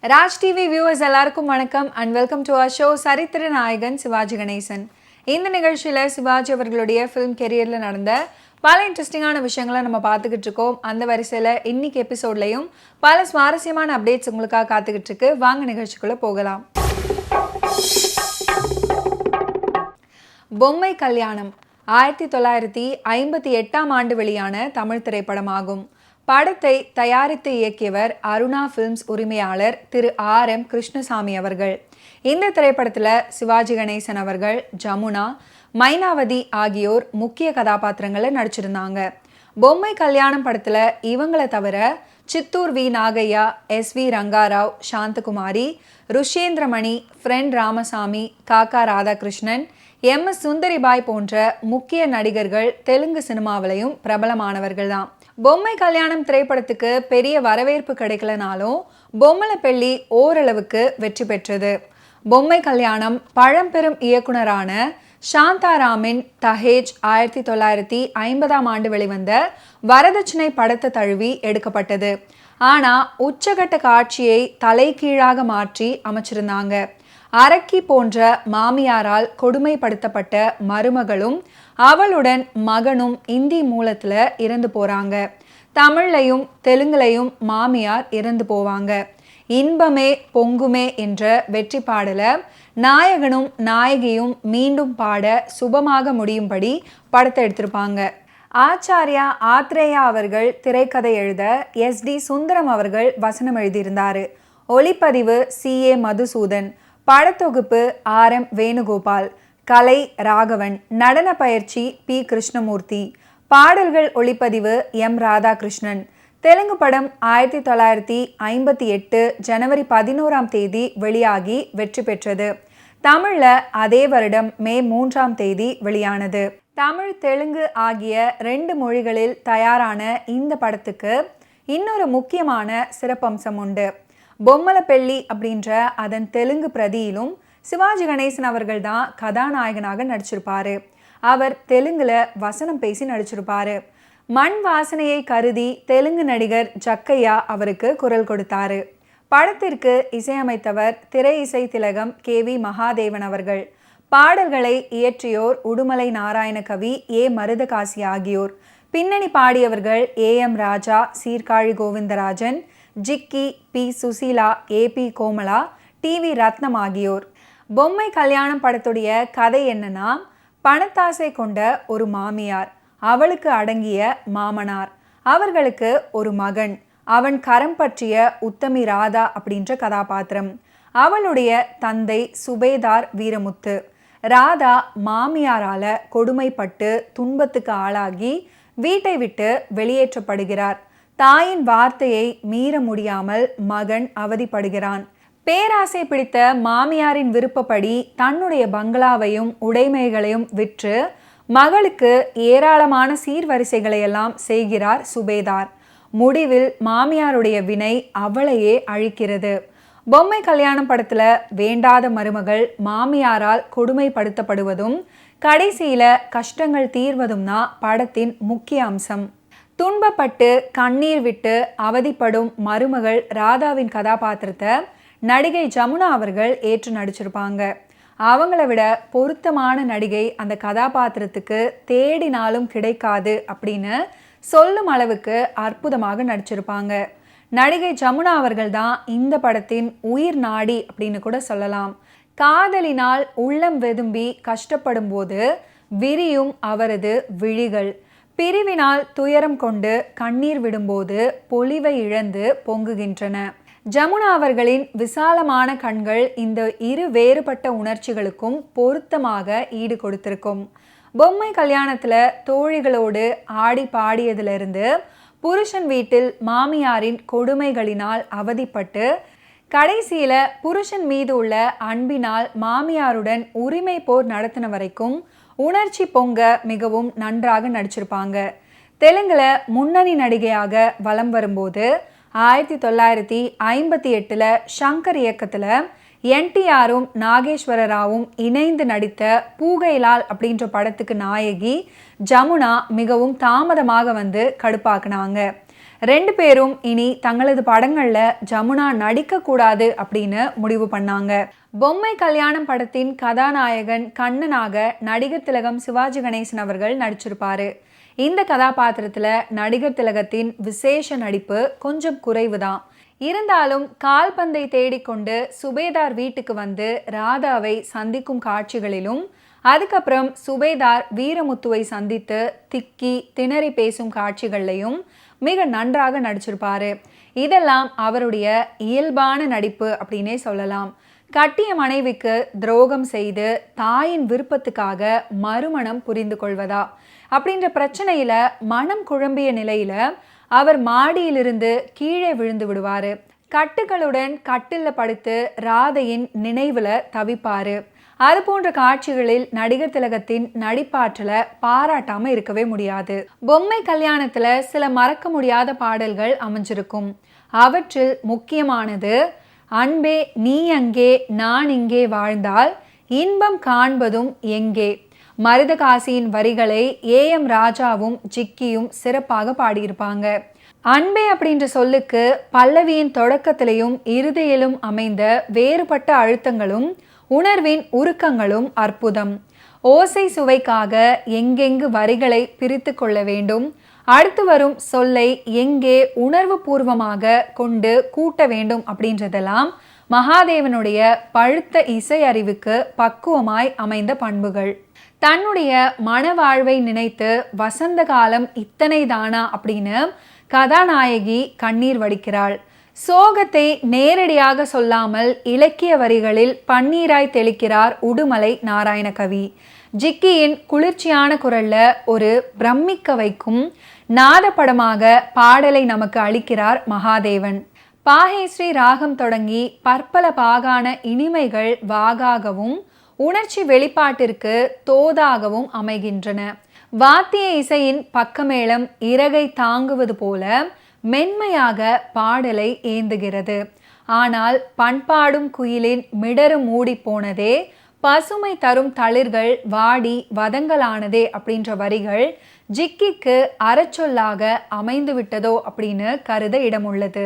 Raj TV viewers எல்லாருக்கும் வணக்கம் and welcome to our show சரித்திர நாயகன் சிவாஜி கணேசன். இந்த நிகழ்ச்சியில் சிவாஜி அவர்களுடைய ஃபிலிம் கெரியரில் நடந்த பல இன்ட்ரெஸ்டிங்கான விஷயங்களை நம்ம பார்த்துக்கிட்டு இருக்கோம். அந்த வரிசையில் இன்னைக்கு எபிசோட்லையும் பல சுவாரஸ்யமான அப்டேட்ஸ் உங்களுக்காக காத்துக்கிட்டு இருக்கு. வாங்க நிகழ்ச்சிக்குள்ளே போகலாம். பொம்மை கல்யாணம் 1958ஆம் ஆண்டு வெளியான தமிழ் திரைப்படமாகும். படத்தை தயாரித்து இயக்கியவர் அருணா ஃபிலிம்ஸ் உரிமையாளர் திரு R.M. கிருஷ்ணசாமி அவர்கள். இந்த திரைப்படத்தில் சிவாஜி கணேசன் அவர்கள், ஜமுனா, மைனாவதி ஆகியோர் முக்கிய கதாபாத்திரங்களை நடிச்சிருந்தாங்க. பொம்மை கல்யாணம் படத்தில் இவங்களை தவிர Chittoor V Nagaiah, S.V. Rangarao, Santhakumari, Rushyendramani, friend Ramasamy, Kaka Radhakrishnan, M.S. Sundaribai போன்ற முக்கிய நடிகர்கள் தெலுங்கு சினிமாவிலையும் பிரபலமானவர்கள் தான். பொம்மை கல்யாணம் திரைப்படத்துக்கு பெரிய வரவேற்பு கிடைக்கலனாலும் பொம்மலப்பள்ளி ஓரளவுக்கு வெற்றி பெற்றது. பொம்மை கல்யாணம் பழம்பெரும் இயக்குனரான சாந்தாராமின் தஹேஜ் 1950ஆம் ஆண்டு வெளிவந்த வரதட்சணை படத்தை தழுவி எடுக்கப்பட்டது. ஆனால் உச்சகட்ட காட்சியை தலைகீழாக மாற்றி அமைச்சிருந்தாங்க. அரக்கி போன்ற மாமியாரால் கொடுமைப்படுத்தப்பட்ட மருமகளும் அவளுடன் மகனும் இந்தி மூலத்துல இறந்து போறாங்க. தமிழ்லையும் தெலுங்குலையும் மாமியார் இறந்து போவாங்க. இன்பமே பொங்குமே என்ற வெற்றி பாடல நாயகனும் நாயகியும் மீண்டும் பாட சுபமாக முடியும்படி படத்தை எடுத்திருப்பாங்க. ஆச்சாரியா ஆத்ரேயா அவர்கள் திரைக்கதை எழுத SD சுந்தரம் அவர்கள் வசனம் எழுதியிருந்தாரு. ஒளிப்பதிவு CA மதுசூதன், படத்தொகுப்பு RM வேணுகோபால், கலை ராகவன், நடன பயிற்சி P கிருஷ்ணமூர்த்தி, பாடல்கள் ஒளிப்பதிவு M ராதாகிருஷ்ணன். தெலுங்கு படம் 1958 ஜனவரி 11ஆம் தேதி வெளியாகி வெற்றி பெற்றது. தமிழ்ல அதே வருடம் மே 3ஆம் தேதி வெளியானது. தமிழ் தெலுங்கு ஆகிய 2 மொழிகளில் தயாரான இந்த படத்துக்கு இன்னொரு முக்கியமான சிறப்பம்சம் உண்டு. பொம்மலப்பள்ளி அப்படின்ற அதன் தெலுங்கு பிரதியிலும் சிவாஜி கணேசன் அவர்கள் தான் கதாநாயகனாக நடிச்சிருப்பாரு. அவர் தெலுங்குல வசனம் பேசி நடிச்சிருப்பாரு. மண் வாசனையை கருதி தெலுங்கு நடிகர் ஜக்கையா அவருக்கு குரல் கொடுத்தாரு. படத்திற்கு இசையமைத்தவர் திரை இசை திலகம் KV மகாதேவன் அவர்கள். பாடல்களை இயற்றியோர் உடுமலை நாராயணகவி, A மருதகாசி ஆகியோர். பின்னணி பாடியவர்கள் AM Raja, Sirkazhi Govindarajan, Jikki, P Susheela, AP Komala, TV ரத்னம் ஆகியோர். பொம்மை கல்யாணம் படத்துடைய கதை என்னன்னா, பணத்தாசை கொண்ட ஒரு மாமியார், அவளுக்கு அடங்கிய மாமனார், அவர்களுக்கு ஒரு மகன், அவன் கரம் பற்றிய உத்தமி ராதா அப்படின்ற கதாபாத்திரம். அவளுடைய தந்தை சுபேதார் வீரமுத்து. ராதா மாமியாரால கொடுமைப்பட்டு துன்பத்துக்கு ஆளாகி வீட்டை விட்டு வெளியேற்றப்படுகிறார். தாயின் வார்த்தையை மீற முடியாமல் மகன் அவதிப்படுகிறான். பேராசை பிடித்த மாமியாரின் விருப்பப்படி தன்னுடைய பங்களாவையும் உடைமைகளையும் விற்று மகளுக்கு ஏராளமான சீர்வரிசைகளை எல்லாம் செய்கிறார் சுபேதார். முடிவில் மாமியாருடைய வினை அவளையே அழிக்கிறது. பொம்மை கல்யாணம் படத்துல வேண்டாத மருமகள் மாமியாரால் கொடுமைப்படுத்தப்படுவதும் கடைசியில கஷ்டங்கள் தீர்வதும் தான் படத்தின் முக்கிய அம்சம். துன்பப்பட்டு கண்ணீர் விட்டு அவதிப்படும் மருமகள் ராதாவின் கதாபாத்திரத்தை நடிகை ஜமுனா அவர்கள் ஏற்று நடிச்சிருப்பாங்க. அவங்கள விட பொருத்தமான நடிகை அந்த கதாபாத்திரத்துக்கு தேடினாலும் கிடைக்காது அப்படின்னு சொல்லும் அளவுக்கு அற்புதமாக நடிச்சிருப்பாங்க. நடிகை ஜமுனா அவர்கள் தான் இந்த படத்தின் உயிர் நாடி அப்படின்னு கூட சொல்லலாம். காதலினால் உள்ளம் வெதும்பி கஷ்டப்படும் போது விரியும் அவரது விழிகள், பிரிவினால் துயரம் கொண்டு கண்ணீர் விடும்போது பொலிவை இழந்து பொங்குகின்றன. ஜமுனா அவர்களின் விசாலமான கண்கள் இந்த இரு வேறுபட்ட உணர்ச்சிகளுக்கும் பொருத்தமாக ஈடு கொடுத்திருக்கும். பொம்மை கல்யாணத்துல தோழிகளோடு ஆடி பாடியதிலிருந்து புருஷன் வீட்டில் மாமியாரின் கொடுமைகளினால் அவதிப்பட்டு கடைசியில புருஷன் மீது உள்ள அன்பினால் மாமியாருடன் உரிமை போர் நடத்தின வரைக்கும் உணர்ச்சி பொங்க மிகவும் நன்றாக நடிச்சிருப்பாங்க. தெலுங்குல முன்னணி நடிகையாக வலம் வரும்போது 1958 சங்கர் இயக்கத்துல NTRம் நாகேஸ்வர ராவும் இணைந்து நடித்த பூகைலால் அப்படின்ற படத்துக்கு நாயகி ஜமுனா மிகவும் தாமதமாக வந்து கடுப்பாக்குனாங்க. 2 பேரும் இனி தங்களது படங்கள்ல ஜமுனா நடிக்க கூடாது அப்படின்னு முடிவு பண்ணாங்க. பொம்மை கல்யாணம் படத்தின் கதாநாயகன் கண்ணனாக நடிகர் திலகம் சிவாஜி கணேசன் அவர்கள் நடிச்சிருப்பாரு. இந்த கதாபாத்திரத்துல நடிகர் திலகத்தின் விசேஷ நடிப்பு கொஞ்சம் குறைவுதான். இருந்தாலும் கால்பந்தை தேடிக்கொண்டு சுபேதார் வீட்டுக்கு வந்து ராதாவை சந்திக்கும் காட்சிகளிலும், அதுக்கப்புறம் சுபேதார் வீரமுத்துவை சந்தித்து திக்கி திணறி பேசும் காட்சிகள்லையும் மிக நன்றாக நடிச்சிருப்பாரு. இதெல்லாம் அவருடைய இயல்பான நடிப்பு அப்படின்னே சொல்லலாம். கட்டிய மனைவிக்கு துரோகம் செய்து தாயின் விருப்பத்துக்காக மறுமணம் புரிந்து கொள்வதா அப்படின்ற பிரச்சனையில மனம் குழம்பிய நிலையில அவர் மாடியிலிருந்து கீழே விழுந்து விடுவாரு. கட்டுகளுடன் கட்டில்ல படுத்து ராதையின் நினைவுல தவிப்பாரு. அது போன்ற காட்சிகளில் நடிகர் திலகத்தின் நடிப்பாற்றலை பாராட்டாம இருக்கவே முடியாது. பொம்மை கல்யாணத்துல சில மறக்க முடியாத பாடல்கள் அமைஞ்சிருக்கும். அவற்றில் முக்கியமானது அன்பே நீ அங்கே நான் இங்கே வாழ்ந்தால் இன்பம் காண்பதும் எங்கே. மருதகாசியின் வரிகளை AM ராஜாவும் ஜிக்கியும் சிறப்பாக பாடியிருப்பாங்க. அன்பே அப்படின்ற சொல்லுக்கு பல்லவியின் தொடக்கத்திலையும் இறுதியிலும் அமைந்த வேறுபட்ட அழுத்தங்களும் உணர்வின் உருக்கங்களும் அற்புதம். ஓசை சுவைக்காக எங்கெங்கு வரிகளை பிரித்து கொள்ள வேண்டும், அடுத்து வரும் சொல்லை எங்கே உணர்வு பூர்வமாக கொண்டு கூட்ட வேண்டும் அப்படின்றதெல்லாம் மகாதேவனுடைய பழுத்த இசை அறிவுக்கு பக்குவமாய் அமைந்த பண்புகள். தன்னுடைய மனவாழ்வை நினைத்து வசந்த காலம் இத்தனை தானா அப்படின்னு கதாநாயகி கண்ணீர் வடிக்கிறாள். சோகத்தை நேரடியாக சொல்லாமல் இலக்கிய வரிகளில் பன்னீராய் தெளிக்கிறார் உடுமலை நாராயணகவி. ஜிக்கியின் குளிர்ச்சியான குரல்ல ஒரு பிரமிக்க வைக்கும் நாதப்படமாக பாடலை நமக்கு அளிக்கிறார் மகாதேவன். பாஹேஸ்ரீ ராகம் தொடங்கி பற்பல பாகான இனிமைகள் வாகாகவும் உணர்ச்சி வெளிப்பாட்டிற்கு தோதாகவும் அமைகின்றன. வாத்திய இசையின் பக்கமேளம் இறகை தாங்குவது போல மென்மையாக பாடலை ஏந்துகிறது. ஆனால் பண்பாடும் குயிலின் மிடரு மூடி போனதே, பசுமை தரும் தளிர்கள் வாடி வதங்கலானதே அப்படின்ற வரிகள் ஜிக்கிக்கு அறச்சொல்லாக அமைந்து விட்டதோ அப்படின்னு கருத இடமுள்ளது.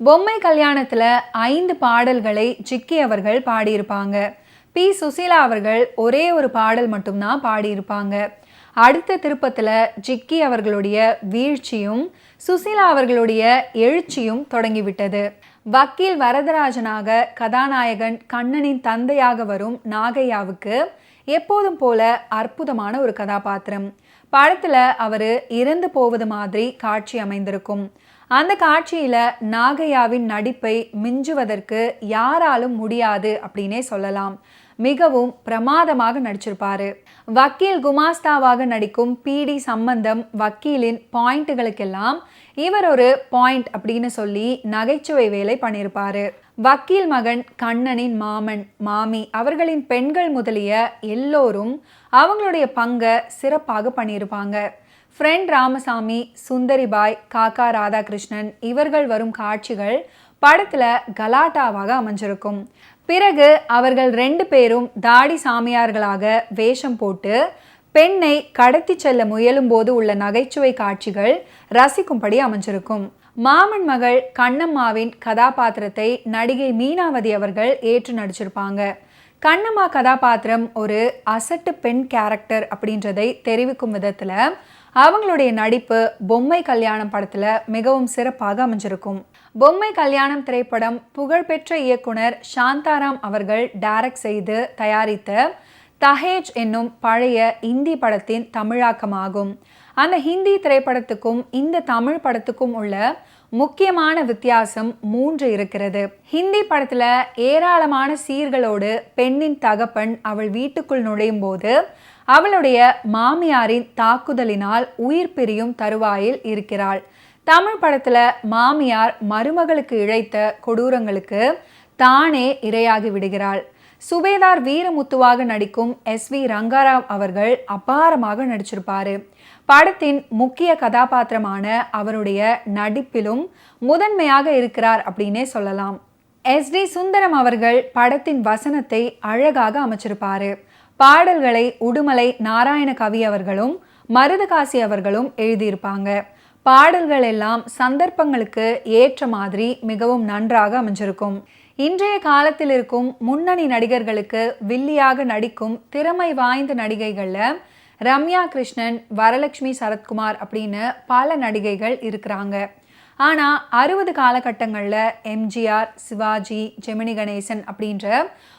பொம்மை கல்யாணத்துல 5 பாடல்களை ஜிக்கி அவர்கள் பாடியிருப்பாங்க. பி. சுசீலா அவர்கள் ஒரே ஒரு பாடல் மட்டும்தான் பாடியிருப்பாங்க. அடுத்த திருப்பத்தில் ஜிக்கி அவர்களுடைய வீழ்ச்சியும் சுசீலா அவர்களுடைய எழுச்சியும் தொடங்கிவிட்டது. வக்கீல் வரதராஜனாக கதாநாயகன் கண்ணனின் தந்தையாக வரும் நாகையாவுக்கு எப்போதும் போல அற்புதமான ஒரு கதாபாத்திரம். படத்தில் அவர் இறந்து போவது மாதிரி காட்சி அமைந்திருக்கும். அந்த காட்சியில நாகையாவின் நடிப்பை மிஞ்சுவதற்கு யாராலும் முடியாது அப்படின்னே சொல்லலாம். மிகவும் பிரமாதமாக நடிச்சிருப்பாரு. வக்கீல் குமாஸ்தாவாக நடிக்கும் PD சம்பந்தம் வக்கீலின் பாயிண்ட்டுகளுக்கெல்லாம் இவர் ஒரு பாயிண்ட் அப்படின்னு சொல்லி நகைச்சுவை வேலை பண்ணியிருப்பாரு. வக்கீல் மகன் கண்ணனின் மாமன் மாமி அவர்களின் பெண்கள் முதலிய எல்லோரும் அவங்களுடைய பங்கை சிறப்பாக பண்ணியிருப்பாங்க. ஃப்ரெண்ட் ராமசாமி, சுந்தரிபாய், காக்கா ராதாகிருஷ்ணன் இவர்கள் வரும் காட்சிகள் படத்துல கலாட்டாவாக அமைஞ்சிருக்கும். பிறகு அவர்கள் 2 பேரும் தாடி சாமியார்களாக வேஷம் போட்டு பெண்ணை கடத்தி செல்ல முயலும் போது உள்ள நகைச்சுவை காட்சிகள் ரசிக்கும்படி அமைஞ்சிருக்கும். மாமன் மகள் கண்ணம்மாவின் கதாபாத்திரத்தை நடிகை மீனாவதி அவர்கள் ஏற்று நடிச்சிருப்பாங்க. கண்ணம்மா கதாபாத்திரம் ஒரு அசட்டு பெண் கேரக்டர் அப்படின்றதை தெரிவிக்கும் விதத்துல அவங்களுடைய நடிப்பு பொம்மை கல்யாணம் படத்துல மிகவும் சிறப்பாக அமைஞ்சிருக்கும். பொம்மை கல்யாணம் திரைப்படம் புகழ்பெற்ற இயக்குனர் சாந்தாராம் அவர்கள் டைரக்ட் செய்து தயாரித்த தஹேஜ் என்னும் பழைய இந்தி படத்தின் தமிழாக்கமாகும். அந்த ஹிந்தி திரைப்படத்துக்கும் இந்த தமிழ் படத்துக்கும் உள்ள முக்கியமான வித்தியாசம் 3 இருக்கிறது. ஹிந்தி படத்துல ஏராளமான சீர்களோடு பெண்ணின் தகப்பன் அவள் வீட்டுக்குள் நுழையும் போது அவளுடைய மாமியாரின் தாக்குதலினால் உயிர் பிரியும் தருவாயில் இருக்கிறாள். தமிழ் படத்துல மாமியார் மருமகளுக்கு இழைத்த கொடூரங்களுக்கு தானே இரையாகி விடுகிறாள். சுபேதார் வீரமுத்துவாக நடிக்கும் SV ரங்காராவ் அவர்கள் அபாரமாக நடிச்சிருப்பாரு. படத்தின் முக்கிய கதாபாத்திரமான அவருடைய நடிப்பிலும் முதன்மையாக இருக்கிறார் அப்படின்னே சொல்லலாம். SD சுந்தரம் அவர்கள் படத்தின் வசனத்தை அழகாக அமைச்சிருப்பாரு. பாடல்களை உடுமலை நாராயணகவி அவர்களும் மருதகாசி அவர்களும் எழுதியிருப்பாங்க. பாடல்கள் எல்லாம் சந்தர்ப்பங்களுக்கு ஏற்ற மாதிரி மிகவும் நன்றாக அமைஞ்சிருக்கும். இன்றைய காலத்தில் இருக்கும் முன்னணி நடிகர்களுக்கு வில்லியாக நடிக்கும் திறமை வாய்ந்த நடிகைகளில் ரம்யா கிருஷ்ணன், வரலட்சுமி சரத்குமார் அப்படின்னு பல நடிகைகள் இருக்கிறாங்க. ஆனால் 60 காலகட்டங்களில் எம்ஜிஆர், சிவாஜி, ஜெமினி கணேசன் அப்படின்ற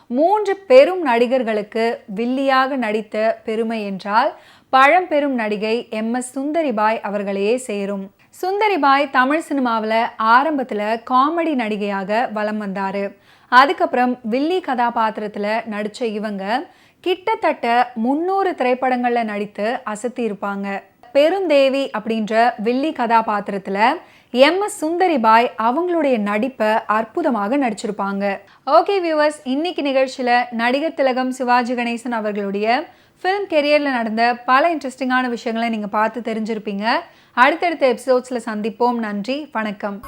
3 பெரும் நடிகர்களுக்கு வில்லியாக நடித்த பெருமை என்றால் பழம்பெரும் நடிகை MS சுந்தரிபாய் அவர்களையே சேரும். சுந்தரிபாய் தமிழ் சினிமாவில் ஆரம்பத்தில் காமெடி நடிகையாக வலம் வந்தார். அதுக்கப்புறம் வில்லி கதாபாத்திரத்தில் நடித்த இவங்க கிட்டத்தட்ட 300 திரைப்படங்களில் நடித்து அசத்தி இருப்பாங்க. பெருந்தேவி அப்படின்ற வில்லி கதாபாத்திரத்தில் MS சுந்தரிபாய் அவங்களுடைய நடிப்பை அற்புதமாக நடிச்சிருப்பாங்க. ஓகே வியூவர்ஸ், இன்னைக்கு நிகழ்ச்சியில் நடிகர் திலகம் சிவாஜி கணேசன் அவர்களுடைய ஃபிலிம் கெரியரில் நடந்த பல இன்ட்ரெஸ்டிங்கான விஷயங்களை நீங்கள் பார்த்து தெரிஞ்சிருப்பீங்க. அடுத்தடுத்த எபிசோட்ஸில் சந்திப்போம். நன்றி, வணக்கம்.